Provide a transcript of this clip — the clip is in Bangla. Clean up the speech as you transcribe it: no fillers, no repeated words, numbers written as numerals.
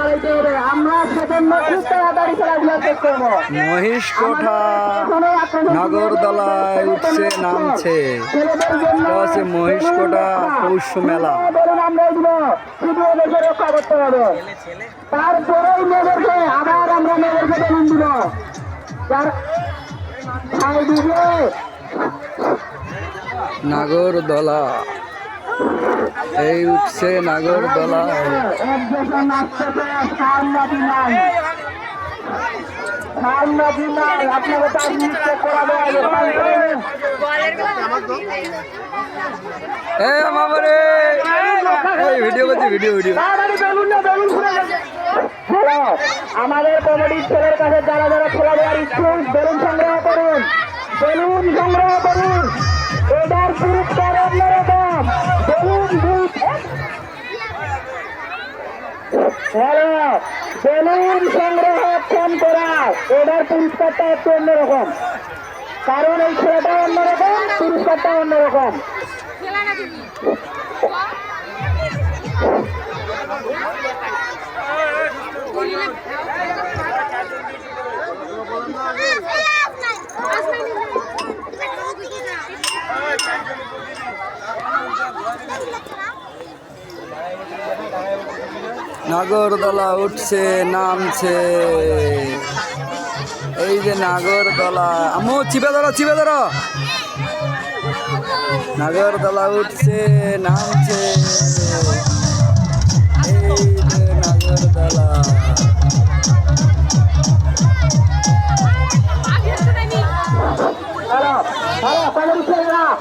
বাড়াইতে হবে। আমরা সেজন্য খুব তাড়াতাড়ি খেলাধুলা শেষ করবো। মহিষকোঠা নাগরদলায় উঠছে নামছে। এটা হচ্ছে মহিষকোঠা পৌষ মেলা। বলুন আমরা এগুলো শুধু ওদেরকে রক্ষা করতে হবে। তারপরেই মেয়েদেরকে আবার আমরা মেয়েদেরকে বেলুন দিব। যার খাই দিবে নাগরদলা এই উঠছে নাগরদলা। একজন আসতেছে সামনাদি নাই, সামনাদি নাই, আপনাকে তার নিচে করাবে আগে। এ মামারে এই ভিডিও করছি ভিডিও। হ্যালো, আমাদের কমিটির ছেলের কাছে যারা যারা খেলাধুলার ইচ্ছুক বেলুন সংগ্রহ করুন, বেলুন সংগ্রহ করুন। এটার পুরস্কার অন্যরকম বেলুন। হ্যালো, বেলুন সংরক্ষণ করা এটার পুরস্কারটা একটু অন্যরকম, কারণ এই ছেলেটা অন্যরকম, পুরস্কারটা অন্যরকম। নাগরদলা উঠছে নামছে। এই যে নাগরদলা, আমু চিপে ধরো। নাগরদলা উঠছে নামছে। এই যে নাগরদলা। Hello, hello,